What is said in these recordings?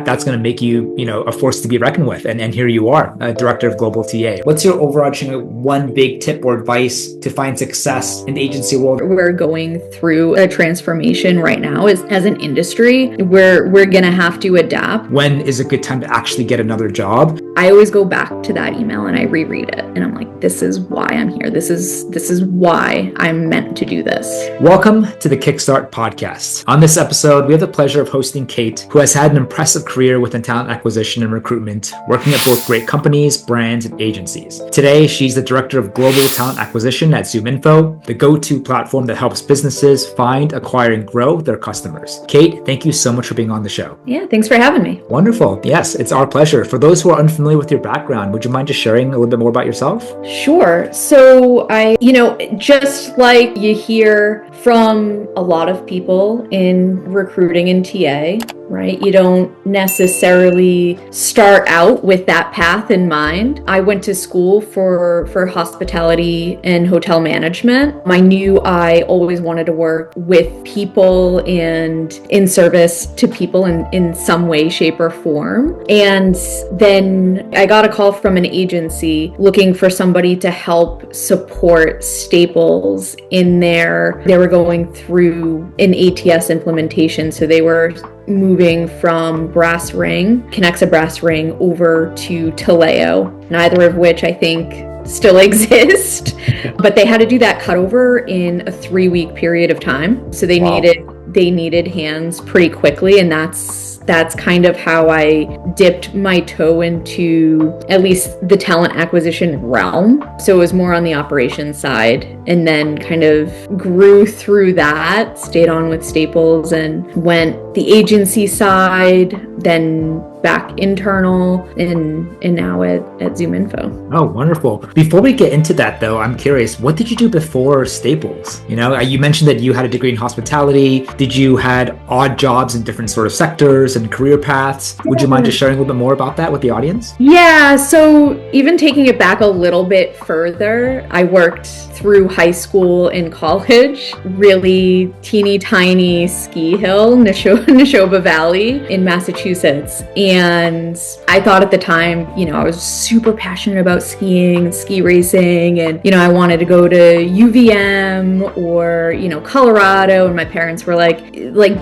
that's going to make you, a force to be reckoned with. And here you are, Director of Global TA. What's your overarching one big tip or advice to find success in the agency world? We're going through a transformation right now as an industry. We're going to have to adapt. When is a good time to actually get another job? I always go back to that email and I reread it and I'm like, this is why I'm here. This is why I'm meant to do this. Welcome to the Kickstart podcast. On this episode, we have the pleasure of hosting Kayt, who has had an impressive career within talent acquisition and recruitment, working at both great companies, brands, and agencies. Today, she's the Director of Global Talent Acquisition at ZoomInfo, the go-to platform that helps businesses find, acquire, and grow their customers. Kayt, thank you so much for being on the show. Yeah, thanks for having me. Wonderful. Yes, it's our pleasure. For those who are unfamiliar with your background, would you mind just sharing a little bit more about yourself? Sure. So I, just like you hear from a lot of people in recruiting and TA, right? You don't necessarily start out with that path in mind. I went to school for hospitality and hotel management. I knew I always wanted to work with people and in service to people in some way, shape, or form. And then I got a call from an agency looking for somebody to help support Staples in they were going through an ATS implementation. So they were moving from Connexa Brass Ring over to Taleo, neither of which I think still exist, but they had to do that cutover in a 3-week period of time. So they needed hands pretty quickly, and that's kind of how I dipped my toe into at least the talent acquisition realm. So it was more on the operations side, and then kind of grew through that, stayed on with Staples and went the agency side, then back internal, and now at ZoomInfo. Oh, wonderful. Before we get into that though, I'm curious, what did you do before Staples? You mentioned that you had a degree in hospitality. Did you had odd jobs in different sort of sectors and career paths? Would you mind just sharing a little bit more about that with the audience? Yeah, so even taking it back a little bit further, I worked through high school and college, really teeny tiny ski hill, Neshoba Valley in Massachusetts. And I thought at the time, I was super passionate about skiing and ski racing, and, I wanted to go to UVM or, Colorado. And my parents were like,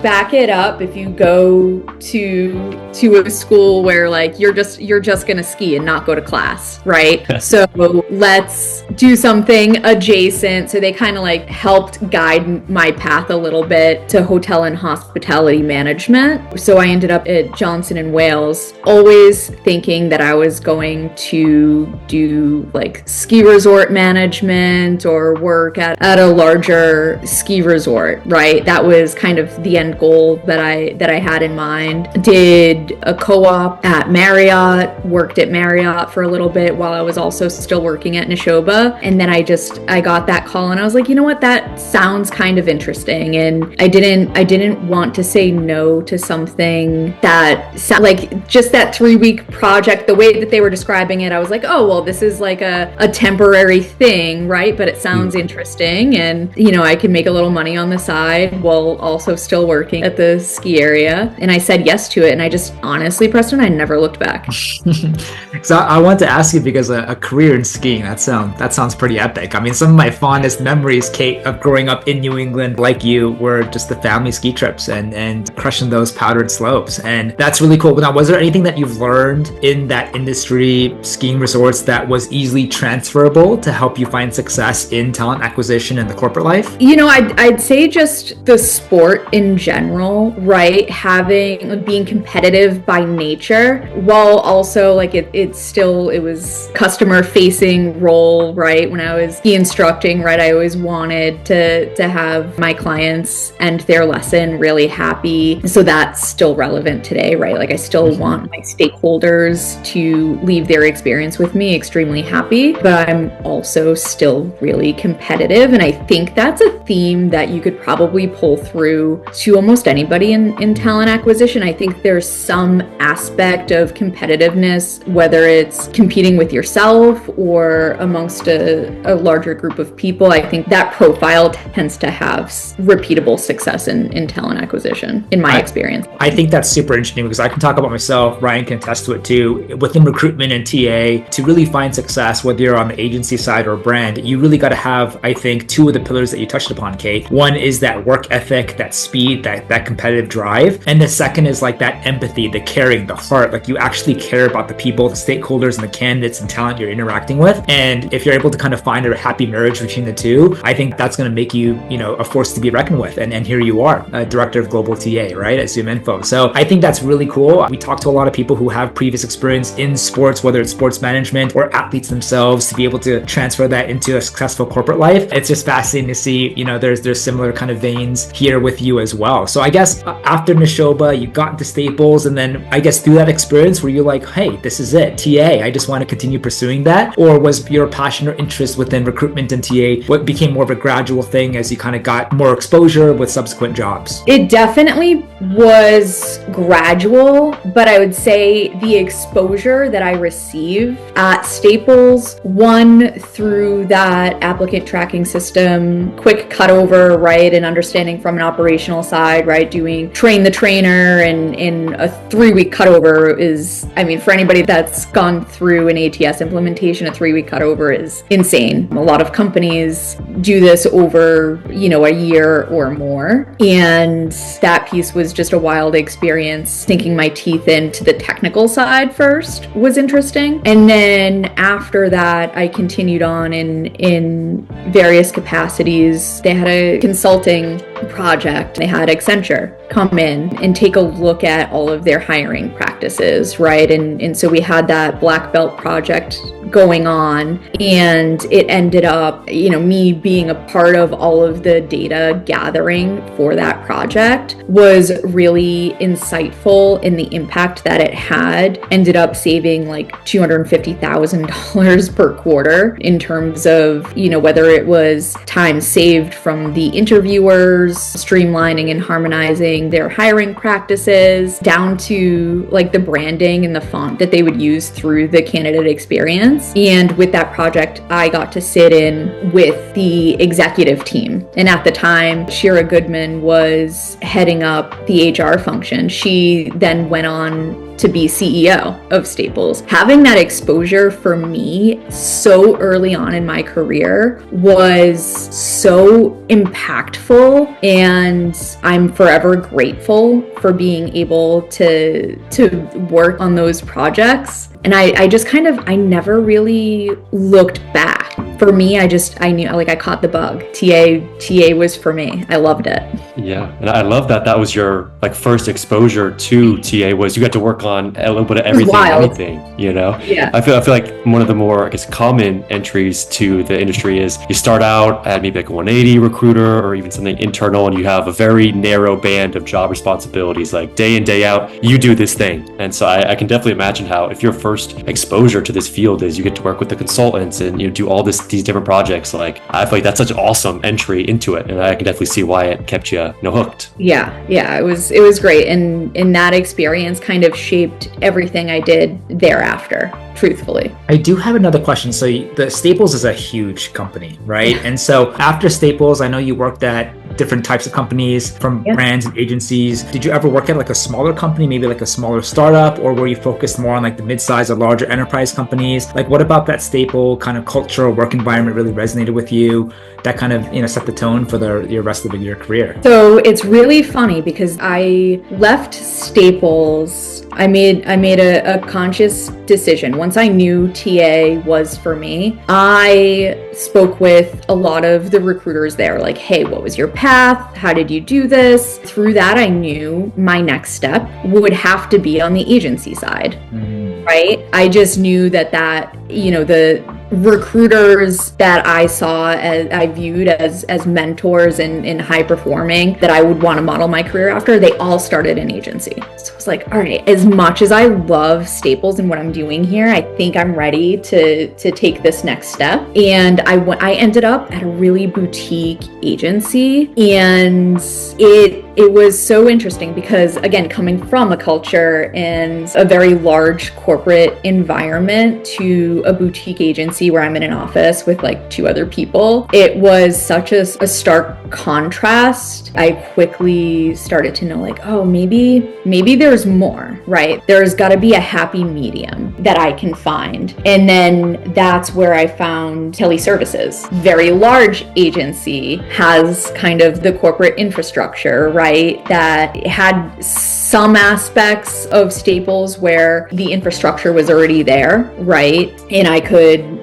back it up. If you go to a school where you're just gonna ski and not go to class, right? So let's do something adjacent. So they kind of helped guide my path a little bit to hotel and hospitality management. So I ended up at Johnson & Wales, always thinking that I was going to do ski resort management or work at a larger ski resort, right? That was kind of the end goal that I had in mind. Did a co-op at Marriott, worked at Marriott for a little bit while I was also still working at Neshoba. And then I got that call and I was like, you know what, that sounds kind of interesting. And I didn't want to say no to something that just that 3-week project. The way that they were describing it, I was like, oh, well, this is a temporary thing, right? But it sounds interesting, and I can make a little money on the side while also still working at the ski area. And I said yes to it, and I just honestly, Preston, I never looked back. So I want to ask you, because a career in skiing, that sounds pretty epic. I mean, some of my fondest memories, Kayt, of growing up in New England like you were just the family ski trips and crushing those powdered slopes. And that's really cool. But now, was there anything that you've learned in that industry, skiing resorts, that was easily transferable to help you find success in talent acquisition and the corporate life? I'd say just the sport in general, right? Being competitive by nature, while also it was customer facing role, right? When I was ski instructing, right, I always wanted to have my clients end their lesson really happy. So that's still relevant today, right? I still want my stakeholders to leave their experience with me extremely happy, but I'm also still really competitive. And I think that's a theme that you could probably pull through to almost anybody in talent acquisition. I think there's some aspect of competitiveness, whether it's competing with yourself or amongst a larger group of people. I think that profile tends to have repeatable success in talent acquisition. in my experience. I think that's super interesting because I can talk about myself, Ryan can attest to it too. Within recruitment and TA, to really find success, whether you're on the agency side or brand, you really got to have, I think, two of the pillars that you touched upon, Kayt. One is that work ethic, that speed, that competitive drive. And the second is like that empathy, the caring, the heart. Like you actually care about the people, the stakeholders, and the candidates and talent you're interacting with. And if you're able to kind of find a happy marriage between the two, I think that's going to make you, a force to be reckoned with. And here you are, a director of global TA, right, at ZoomInfo. So I think that's really cool. We talk to a lot of people who have previous experience in sports, whether it's sports management or athletes themselves, to be able to transfer that into a successful corporate life. It's just fascinating to see, there's similar kind of veins here with you as well. So I guess after Nashoba, you got into Staples, and then I guess through that experience, were you like, hey, this is it, TA, I just want to continue pursuing that? Or was your passion or interest within recruitment and TA what became more of a gradual thing as you kind of got more exposure with subsequent jobs? It definitely was gradual, but I would say the exposure that I received at Staples, one, through that applicant tracking system, quick cutover, right, and understanding from an operational side, right, doing train the trainer, and in a 3-week cutover is, for anybody that's gone through an ATS implementation, a 3-week cutover is insane. A lot of companies do this over, a year or more. And that piece was just a wild experience. Sinking my teeth into the technical side first was interesting. And then after that, I continued on in various capacities. They had a consulting project. They had Accenture come in and take a look at all of their hiring practices, right? And so we had that black belt project going on, and it ended up, me being a part of all of the data gathering for that project was really insightful in the impact that it had. Ended up saving like $250,000 per quarter in terms of, whether it was time saved from the interviewers, streamlining and harmonizing their hiring practices, down to like the branding and the font that they would use through the candidate experience. And with that project, I got to sit in with the executive team. And at the time, Shira Goodman was heading up the HR function. She then went on to be CEO of Staples. Having that exposure for me so early on in my career was so impactful, and I'm forever grateful for being able to work on those projects. And I just I never really looked back. For me, I knew, I caught the bug. TA was for me. I loved it. Yeah, and I love that was your first exposure to TA, was you got to work on a little bit of everything and anything, Yeah. I feel like one of the more, common entries to the industry is you start out at maybe like a 180 recruiter or even something internal, and you have a very narrow band of job responsibilities, like day in, day out, you do this thing. And so I can definitely imagine how, if your first exposure to this field is you get to work with the consultants and do all these different projects, I feel like that's such an awesome entry into it, and I can definitely see why it kept you hooked. Yeah, it was great, and that experience kind of shaped everything I did thereafter, truthfully. I do have another question. So the Staples is a huge company, right? Yeah. And so after Staples, I know you worked at different types of companies, from brands and agencies. Did you ever work at a smaller company, maybe a smaller startup, or were you focused more on the mid-size or larger enterprise companies? What about that Staple kind of culture or work environment really resonated with you that kind of set the tone for your rest of your career? So it's really funny because I left Staples. I made a conscious decision. Once I knew TA was for me, I spoke with a lot of the recruiters there, hey, what was your path? How did you do this? Through that, I knew my next step would have to be on the agency side. Right? I just knew that the recruiters that I saw, I viewed as mentors and high performing, that I would want to model my career after, they all started in agency. So I was like, all right, as much as I love Staples and what I'm doing here, I think I'm ready to take this next step. And I ended up at a really boutique agency, and it was so interesting because, again, coming from a culture and a very large corporate environment to a boutique agency agency where I'm in an office with like 2 other people, it was such a stark contrast. I quickly started to know like, oh, maybe there's more, right? There's got to be a happy medium that I can find. And then that's where I found Kelley Services. Very large agency, has kind of the corporate infrastructure, right? That had some aspects of Staples where the infrastructure was already there, right? And I could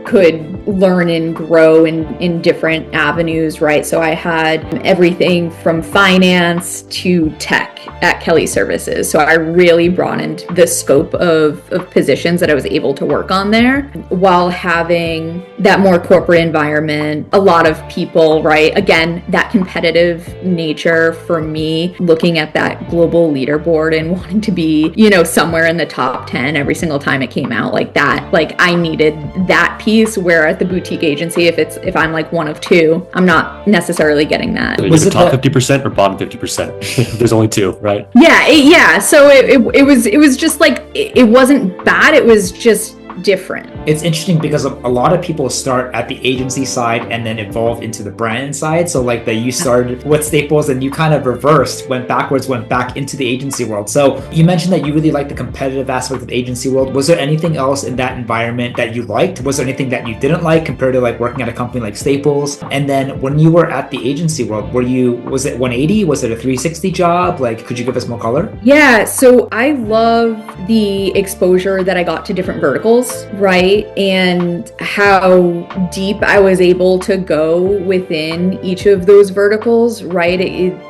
learn and grow in different avenues, right? So I had everything from finance to tech at Kelley Services. So I really broadened the scope of positions that I was able to work on there while having that more corporate environment, a lot of people, right? Again, that competitive nature for me, looking at that global leaderboard and wanting to be, somewhere in the top 10 every single time it came out, like that, like I needed that piece, where at the boutique agency, if I'm like one of 2, I'm not necessarily getting that. Was it top 50% or bottom 50%? There's only 2, right? Yeah. So it was just like, it wasn't bad. It was just different. It's interesting because a lot of people start at the agency side and then evolve into the brand side. So like that you started with Staples and you kind of reversed, went back into the agency world. So you mentioned that you really like the competitive aspect of the agency world. Was there anything else in that environment that you liked? Was there anything that you didn't like compared to like working at a company like Staples? And then when you were at the agency world, was it 180? Was it a 360 job? Like, could you give us more color? Yeah, so I love the exposure that I got to different verticals, right? And how deep I was able to go within each of those verticals, right?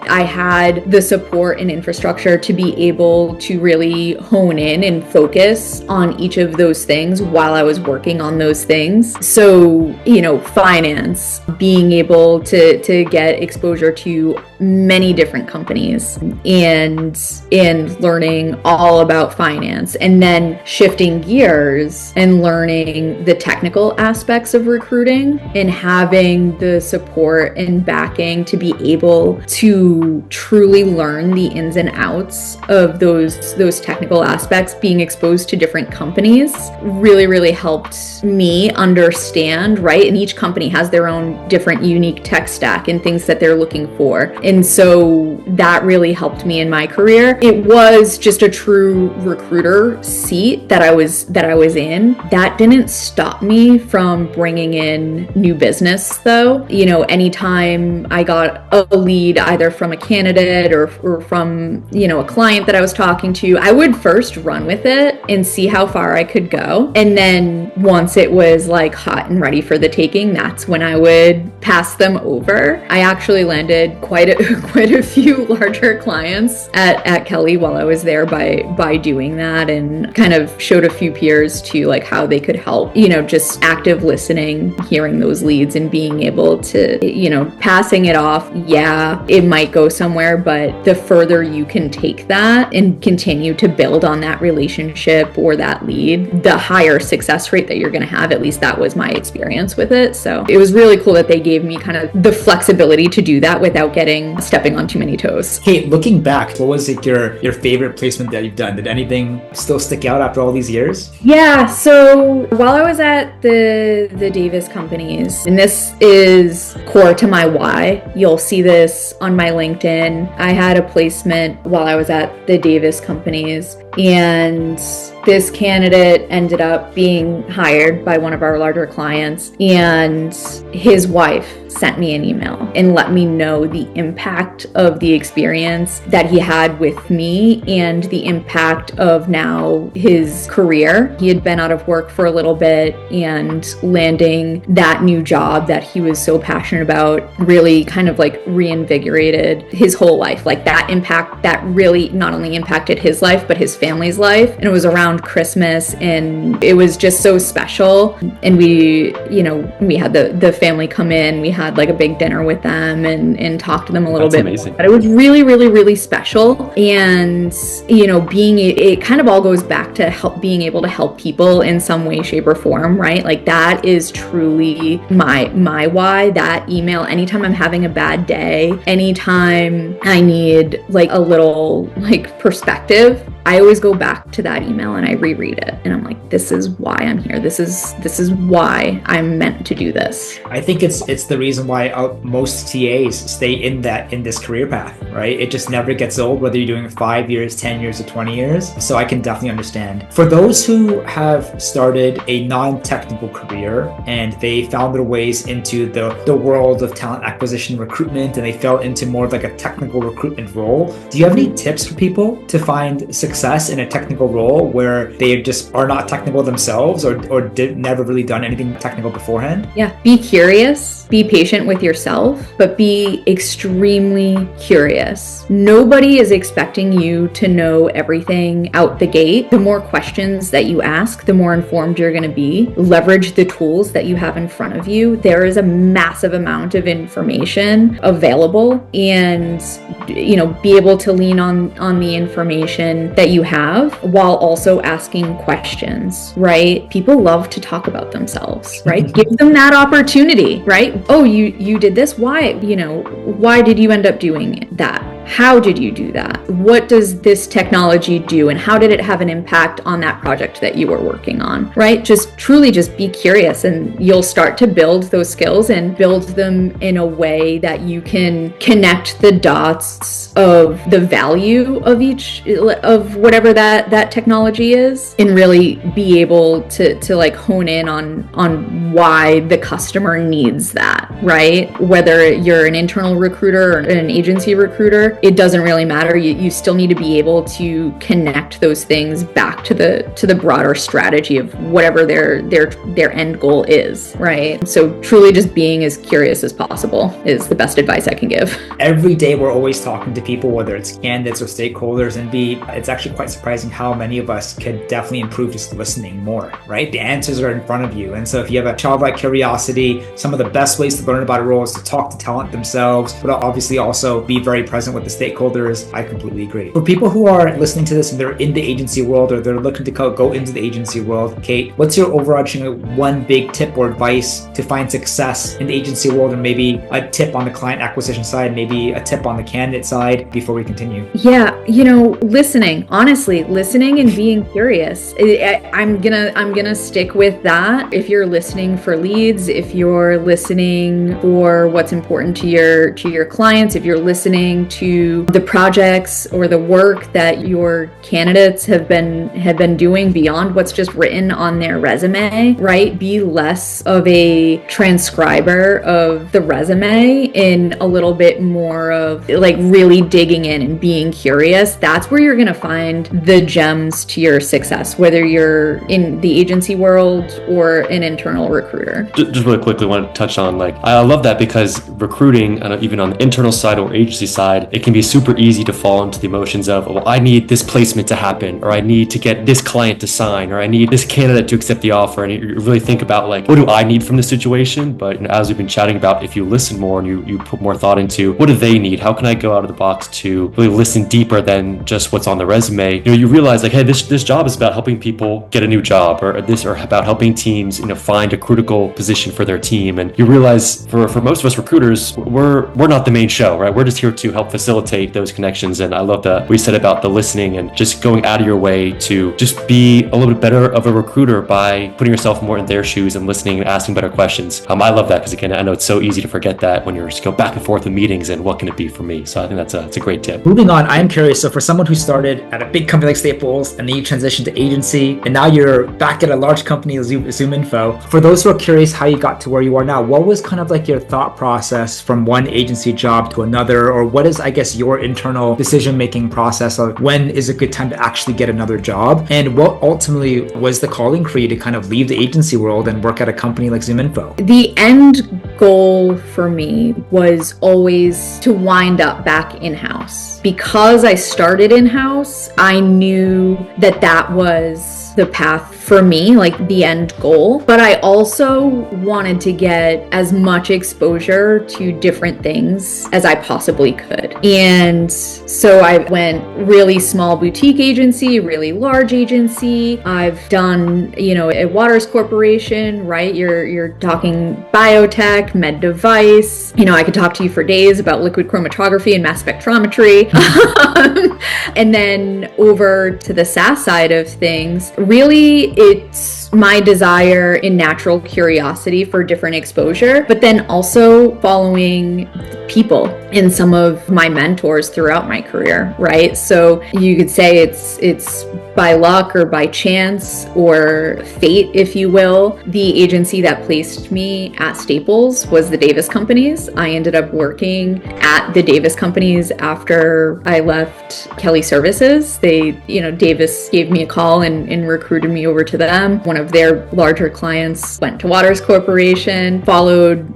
I had the support and infrastructure to be able to really hone in and focus on each of those things while I was working on those things. So, finance, being able to get exposure to many different companies and learning all about finance, and then shifting gears and learning the technical aspects of recruiting and having the support and backing to be able to truly learn the ins and outs of those technical aspects. Being exposed to different companies really helped me understand, right? And each company has their own different unique tech stack and things that they're looking for. And so that really helped me in my career. It was just a true recruiter seat that I was in. That didn't stop me from bringing in new business though. Anytime I got a lead either from a candidate or from, a client that I was talking to, I would first run with it and see how far I could go. And then once it was like hot and ready for the taking, that's when I would pass them over. I actually landed quite a few larger clients at Kelley while I was there by doing that, and kind of showed a few peers to like how they could help, just active listening, hearing those leads and being able to, passing it off. Yeah, it might go somewhere, but the further you can take that and continue to build on that relationship or that lead, the higher success rate that you're going to have. At least that was my experience with it. So it was really cool that they gave me kind of the flexibility to do that without stepping on too many toes. Hey, looking back, what was like your favorite placement that you've done? Did anything still stick out after all these years? Yeah, so while I was at the Davis companies, and this is core to my why, you'll see this on my LinkedIn. I had a placement while I was at the Davis companies, and this candidate ended up being hired by one of our larger clients, and his wife sent me an email and let me know the impact of the experience that he had with me and the impact of now his career. He had been out of work for a little bit, and landing that new job that he was so passionate about really kind of like reinvigorated his whole life. Like that impact that really not only impacted his life, but his family's life. And it was around Christmas, and it was just so special. And we had the family come in. We had like a big dinner with them and talk to them a little bit. Amazing. But it was really special. And it kind of all goes back to being able to help people in some way, shape, or form, right? Like that is truly my why. That email, anytime I'm having a bad day, anytime I need like a little like perspective, I always go back to that email and I reread it, and I'm like, this is why I'm here. This is why I'm meant to do this. I think it's the reason why most TAs stay in this career path, right? It just never gets old, whether you're doing 5 years, 10 years, or 20 years. So I can definitely understand. For those who have started a non-technical career and they found their ways into the world of talent acquisition recruitment, and they fell into more of like a technical recruitment role, do you have any tips for people to find success in a technical role where they just are not technical themselves, or never really done anything technical beforehand? Yeah, be curious, be patient with yourself, but be extremely curious. Nobody is expecting you to know everything out the gate. The more questions that you ask, the more informed you're going to be. Leverage the tools that you have in front of you. There is a massive amount of information available, and be able to lean on the information that you have while also asking questions, right? People love to talk about themselves, right? Give them that opportunity, right? Oh, you did this. Why? Why did you end up doing that? How did you do that? What does this technology do? And how did it have an impact on that project that you were working on, right? Just truly just be curious, and you'll start to build those skills and build them in a way that you can connect the dots of the value of whatever that technology is, and really be able to like hone in on why the customer needs that, right? Whether you're an internal recruiter or an agency recruiter, it doesn't really matter. You still need to be able to connect those things back to the broader strategy of whatever their end goal is, right? So truly just being as curious as possible is the best advice I can give. Every day we're always talking to people, whether it's candidates or stakeholders, and it's actually quite surprising how many of us could definitely improve just listening more, right? The answers are in front of you. And so if you have a childlike curiosity, some of the best ways to learn about a role is to talk to talent themselves, but obviously also be very present with the stakeholders. I completely agree. For people who are listening to this and they're in the agency world, or they're looking to go into the agency world, Kayt, what's your overarching one big tip or advice to find success in the agency world, and maybe a tip on the client acquisition side, maybe a tip on the candidate side before we continue? Yeah, listening, honestly, listening and being curious. I'm gonna stick with that. If you're listening for leads, if you're listening for what's important to your clients, if you're listening to the projects or the work that your candidates have been doing beyond what's just written on their resume, right? Be less of a transcriber of the resume and a little bit more of like really digging in and being curious. That's where you're going to find the gems to your success, whether you're in the agency world or an internal recruiter. Just really quickly, want to touch on, I love that, because recruiting, even on the internal side or agency side, it can be super easy to fall into the emotions of, well, I need this placement to happen, or I need to get this client to sign, or I need this candidate to accept the offer. And you really think about what do I need from the situation? But as we've been chatting about, if you listen more and you put more thought into what do they need, how can I go out of the box to really listen deeper than just what's on the resume, you realize hey, this job is about helping people get a new job, or about helping teams find a critical position for their team. And you realize for most of us recruiters, we're not the main show, right? We're just here to help facilitate those connections. And I love that we said about the listening and just going out of your way to just be a little bit better of a recruiter by putting yourself more in their shoes and listening and asking better questions. I love that, because again, I know it's so easy to forget that when you're just go back and forth in meetings and what can it be for me. So I think that's a great tip. Moving on, I'm curious. So for someone who started at a big company like Staples and then you transitioned to agency, and now you're back at a large company, ZoomInfo. For those who are curious how you got to where you are now, what was kind of your thought process from one agency job to another, or what is, I guess, your internal decision-making process of when is a good time to actually get another job? And what ultimately was the calling for you to kind of leave the agency world and work at a company like ZoomInfo? The end goal for me was always to wind up back in-house. Because I started in-house, I knew that was the path for me, like the end goal. But I also wanted to get as much exposure to different things as I possibly could. And so I went really small boutique agency, really large agency. I've done, a Waters Corporation, right? You're talking biotech, med device. I could talk to you for days about liquid chromatography and mass spectrometry. And then over to the SaaS side of things, really it's my desire and natural curiosity for different exposure, but then also following people in some of my mentors throughout my career, right? So you could say it's by luck or by chance or fate, if you will. The agency that placed me at Staples was the Davis Companies. I ended up working at the Davis Companies after I left Kelley Services. Davis gave me a call and recruited me over to them. One of their larger clients went to Waters Corporation, followed,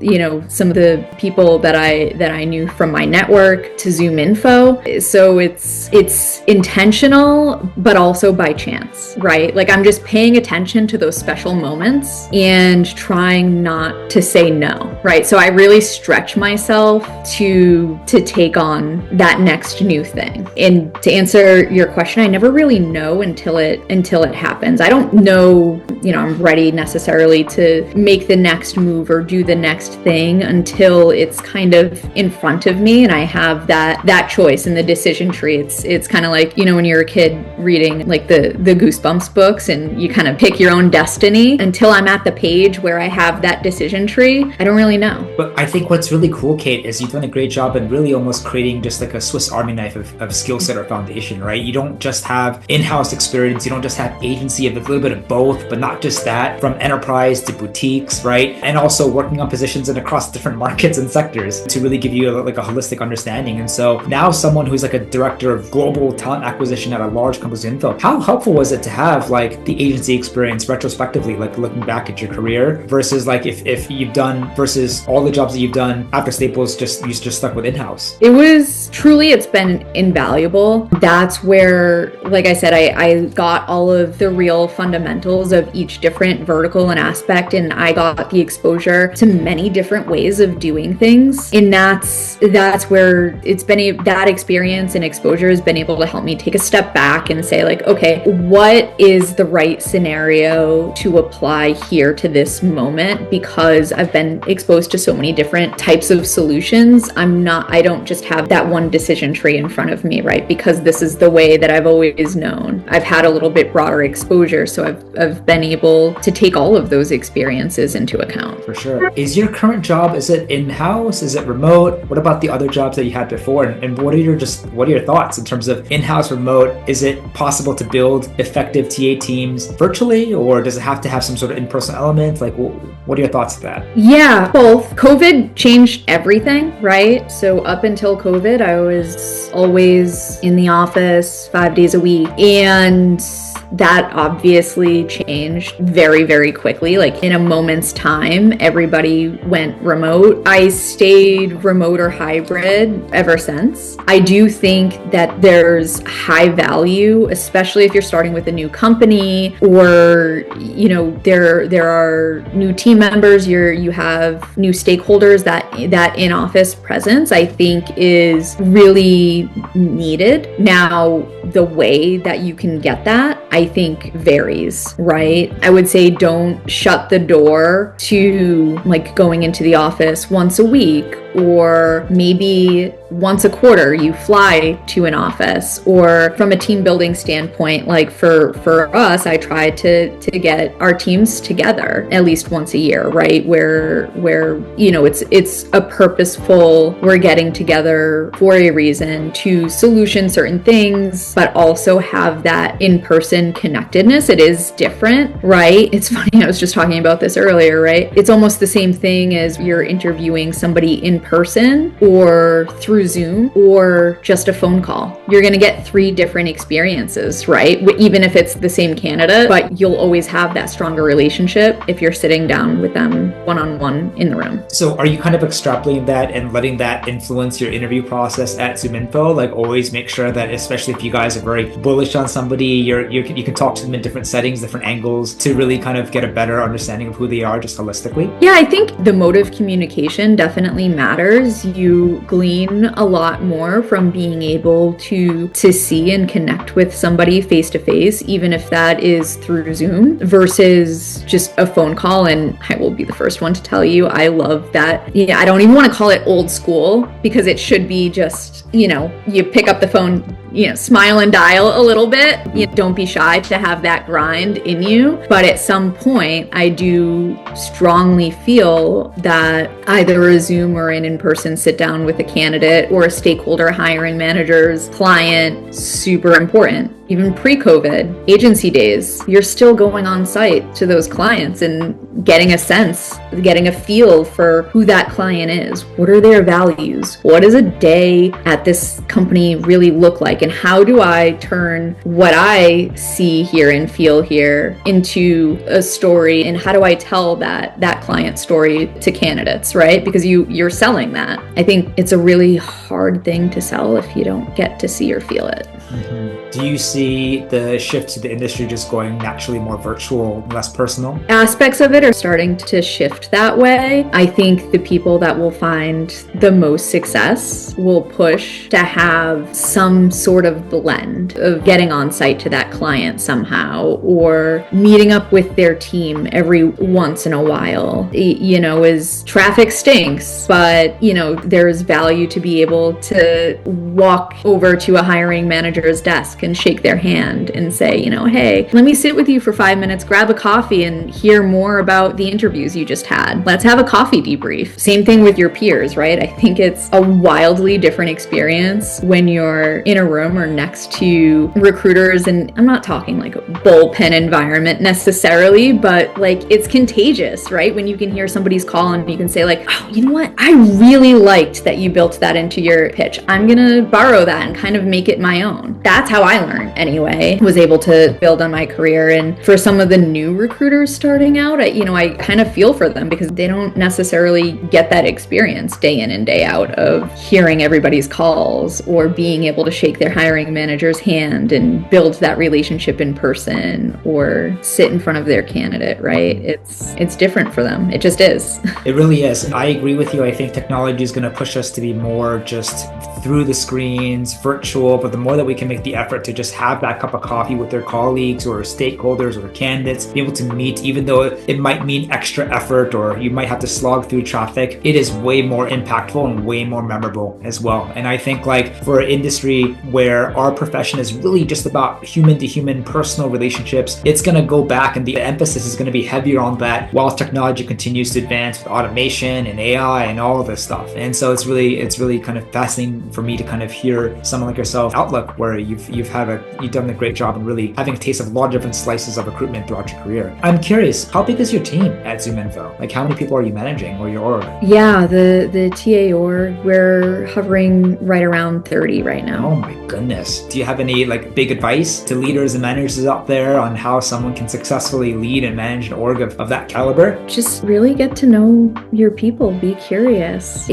some of the people that I knew from my network to ZoomInfo. So it's intentional, but also by chance, right? Like I'm just paying attention to those special moments and trying not to say no, right? So I really stretch myself to take on that next new thing. And to answer your question, I never really know until it happens. I don't know, I'm ready necessarily to make the next move or do the next thing until it's kind of in front of me and I have that choice in the decision tree. It's kind of like, when you're a kid reading like the Goosebumps books and you kind of pick your own destiny. Until I'm at the page where I have that decision tree, I don't really know. But I think what's really cool, Kayt, is you've done a great job in really almost creating just like a Swiss Army knife of skill set or foundation, right? You don't just have in-house experience, you don't just have agency, you have a little bit of both, but not just that, from enterprise to boutiques, right? And also working on positions and across different markets and sectors to really give you a holistic understanding. And so now someone who's like a director of global talent acquisition at a large company, ZoomInfo, how helpful was it to have like the agency experience retrospectively, like looking back at your career versus like if you've done versus all the jobs that you've done after Staples, you just stuck with in-house? It's been invaluable. That's where, like I said, I got all of the real fundamentals of each different vertical and aspect, and I got the exposure to many different ways of doing things. And that's where it's been that experience and exposure has been able to help me take a step back and say like, okay, what is the right scenario to apply here to this moment? Because I've been exposed to so many different types of solutions. I don't just have that one decision tree in front of me, right? Because this is the way that I've always known. I've had a little bit broader exposure, so I've been able to take all of those experiences into account. For sure. Is your current job, is it in-house? Is it remote? What about the other jobs that you had before? And what are your thoughts in terms of in-house, remote? Is it possible to build effective TA teams virtually, or does it have to have some sort of in-person element? Like, what are your thoughts to that? Yeah, both. COVID changed everything, right? So up until COVID, I was always in the office 5 days a week. And that obviously changed very, very quickly. Like in a moment's time, everybody went remote. I stayed remote or hybrid ever since. I do think that there's high value, especially if you're starting with a new company or, there are new team members, you have new stakeholders, that in-office presence, I think is really needed. Now, the way that you can get that, I think varies, right? I would say don't shut the door to like going into the office once a week, or maybe once a quarter you fly to an office. Or from a team building standpoint, like for us, I try to get our teams together at least once a year, right? Where it's a purposeful, we're getting together for a reason to solution certain things, but also have that in-person connectedness. It is different, right? It's funny, I was just talking about this earlier, right? It's almost the same thing as you're interviewing somebody in in person or through Zoom or just a phone call. You're going to get 3 different experiences, right? Even if it's the same candidate, but you'll always have that stronger relationship if you're sitting down with them one-on-one in the room. So are you kind of extrapolating that and letting that influence your interview process at ZoomInfo? Like always make sure that, especially if you guys are very bullish on somebody, you can talk to them in different settings, different angles to really kind of get a better understanding of who they are just holistically? Yeah, I think the mode of communication definitely matters. You glean a lot more from being able to see and connect with somebody face to face, even if that is through Zoom versus just a phone call. And I will be the first one to tell you, I love that. Yeah, I don't even want to call it old school because it should be just, you pick up the phone, smile and dial a little bit. Don't be shy to have that grind in you. But at some point, I do strongly feel that either a Zoom or an in-person sit down with a candidate or a stakeholder, hiring managers, client, super important. Even pre-COVID, agency days, you're still going on site to those clients and getting a sense, getting a feel for who that client is. What are their values? What does a day at this company really look like? And how do I turn what I see here and feel here into a story? And how do I tell that client story to candidates, right? Because you're selling that. I think it's a really hard thing to sell if you don't get to see or feel it. Mm-hmm. Do you see the shift to the industry just going naturally more virtual, less personal? Aspects of it are starting to shift that way. I think the people that will find the most success will push to have some sort of blend of getting on site to that client somehow or meeting up with their team every once in a while. As traffic stinks, but there's value to be able to walk over to a hiring manager's desk and shake their hand and say, hey, let me sit with you for 5 minutes, grab a coffee and hear more about the interviews you just had. Let's have a coffee debrief. Same thing with your peers, right? I think it's a wildly different experience when you're in a room or next to recruiters. And I'm not talking like a bullpen environment necessarily, but like it's contagious, right? When you can hear somebody's call and you can say like, oh, you know what? I really liked that you built that into your pitch. I'm going to borrow that and kind of make it my own. That's how I learned anyway, was able to build on my career. And for some of the new recruiters starting out, I kind of feel for them because they don't necessarily get that experience day in and day out of hearing everybody's calls or being able to shake their hiring manager's hand and build that relationship in person or sit in front of their candidate, right? It's different for them. It just is. It really is. I agree with you. I think technology is going to push us to be more just through the screens, virtual, but the more that we can make the effort to just have that cup of coffee with their colleagues or stakeholders or candidates, be able to meet, even though it might mean extra effort or you might have to slog through traffic, it is way more impactful and way more memorable as well. And I think like for an industry where our profession is really just about human to human personal relationships, it's going to go back and the emphasis is going to be heavier on that while technology continues to advance with automation and AI and all of this stuff. And so it's really kind of fascinating for me to kind of hear someone like yourself outlook where you've done a great job in really having a taste of a lot of different slices of recruitment throughout your career. I'm curious, how big is your team at ZoomInfo? Like how many people are you managing or your org? Yeah, the TA org, we're hovering right around 30 right now. Oh my goodness. Do you have any like big advice to leaders and managers out there on how someone can successfully lead and manage an org of that caliber? Just really get to know your people, be curious,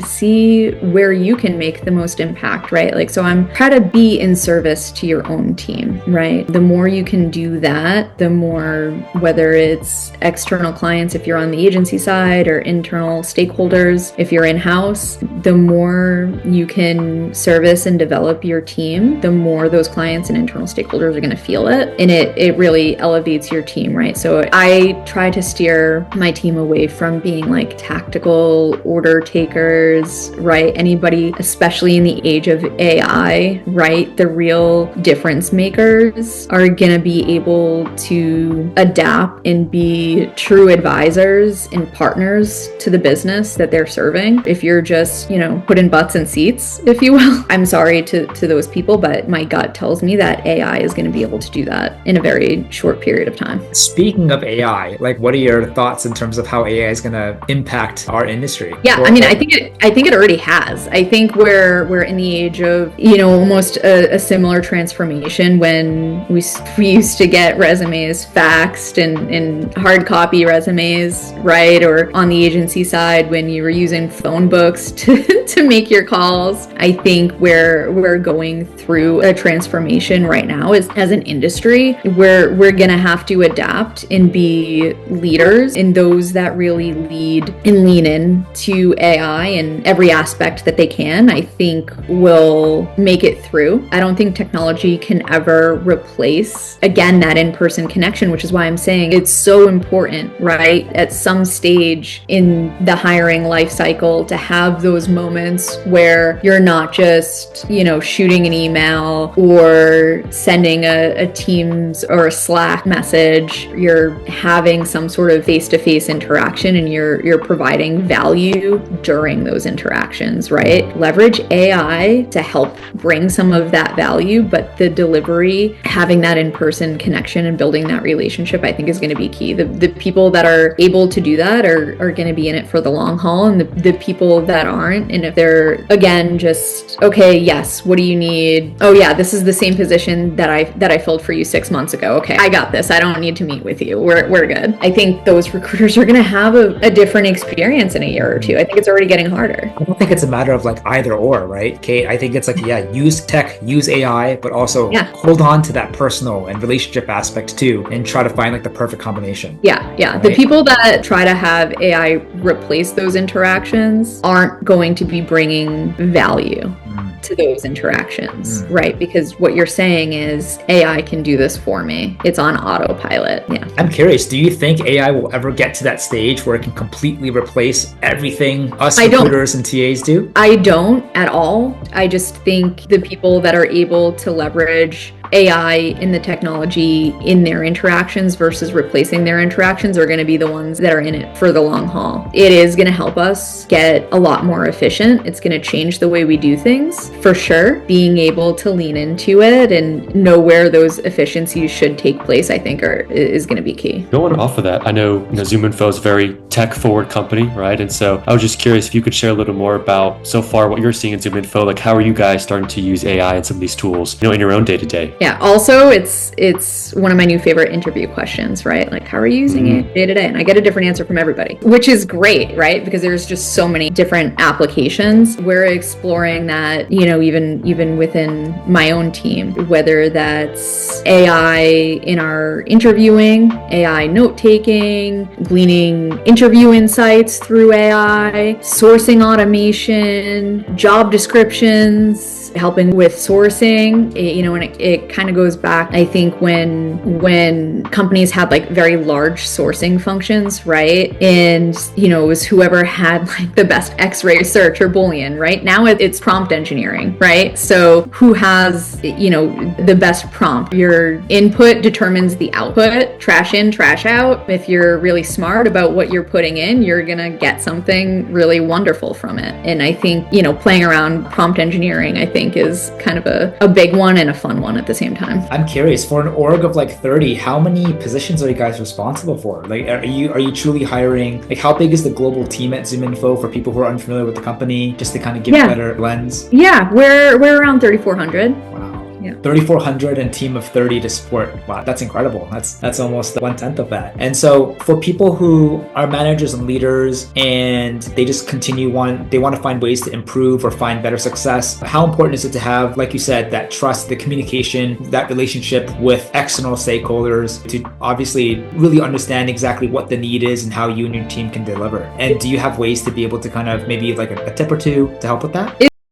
see where you can make the most impact, right? Like, so I'm try to be in service to your own team, right? The more you can do that, the more, whether it's external clients, if you're on the agency side, or internal stakeholders, if you're in-house, the more you can service and develop your team, the more those clients and internal stakeholders are going to feel it. And it really elevates your team, right? So I try to steer my team away from being like tactical order takers, right? Anybody, especially in the age of AI, right? The real real difference makers are going to be able to adapt and be true advisors and partners to the business that they're serving. If you're just, putting butts in seats, if you will, I'm sorry to those people, but my gut tells me that AI is going to be able to do that in a very short period of time. Speaking of AI, what are your thoughts in terms of how AI is going to impact our industry? Yeah, I think it already has. I think we're in the age of, almost a similar transformation when we used to get resumes faxed and hard copy resumes, right? Or on the agency side when you were using phone books to make your calls. I think we're going through a transformation right now as an industry. We're gonna have to adapt and be leaders in those that really lead and lean in to AI in every aspect that they can. I think will make it through. I don't think technology can ever replace, again, that in-person connection, which is why I'm saying it's so important, right? At some stage in the hiring life cycle to have those moments where you're not just, shooting an email or sending a Teams or a Slack message. You're having some sort of face-to-face interaction and you're providing value during those interactions, right? Leverage AI to help bring some of that value, but the delivery, having that in-person connection and building that relationship, I think is going to be key. The people that are able to do that are going to be in it for the long haul, and the people that aren't, and if they're, again, just, okay, yes, what do you need? Oh yeah, this is the same position that I filled for you 6 months ago. Okay, I got this. I don't need to meet with you. We're good. I think those recruiters are going to have a different experience in a year or two. I think it's already getting harder. I don't think it's a matter of either or, right, Kate? I think it's use tech, use AI, but also hold on to that personal and relationship aspect too, and try to find the perfect combination. Yeah. Right? The people that try to have AI replace those interactions aren't going to be bringing value to those interactions, right? Because what you're saying is AI can do this for me. It's on autopilot. Yeah. I'm curious, do you think AI will ever get to that stage where it can completely replace everything us recruiters and TAs do? I don't at all. I just think the people that are able to leverage AI in the technology in their interactions versus replacing their interactions are going to be the ones that are in it for the long haul. It is going to help us get a lot more efficient. It's going to change the way we do things, for sure. Being able to lean into it and know where those efficiencies should take place, I think is going to be key. Going off of that, I know, ZoomInfo is a very tech-forward company, right? And so I was just curious if you could share a little more about so far what you're seeing in ZoomInfo. How are you guys starting to use AI and some of these tools, in your own day-to-day? Yeah. Also, it's one of my new favorite interview questions, right? How are you using it day to day? And I get a different answer from everybody, which is great, right? Because there's just so many different applications. We're exploring that, even within my own team, whether that's AI in our interviewing, AI note-taking, gleaning interview insights through AI, sourcing automation, job descriptions, helping with sourcing, and it kind of goes back, I think, when companies had very large sourcing functions, right? And, it was whoever had the best X-ray search or Boolean, right? Now it's prompt engineering, right? So who has, the best prompt? Your input determines the output, trash in, trash out. If you're really smart about what you're putting in, you're going to get something really wonderful from it. And I think, playing around prompt engineering, I think is kind of a big one and a fun one at the same time. I'm curious, for an org of 30, how many positions are you guys responsible for? Are you truly hiring? How big is the global team at ZoomInfo for people who are unfamiliar with the company, just to kind of give a better lens? Yeah, we're around 3,400. Wow. Yeah. 3,400 and team of 30 to support. Wow, that's incredible. That's almost 1/10 of that. And so for people who are managers and leaders and they just they want to find ways to improve or find better success, how important is it to have, like you said, that trust, the communication, that relationship with external stakeholders to obviously really understand exactly what the need is and how you and your team can deliver? And do you have ways to be able to kind of maybe a tip or two to help with that?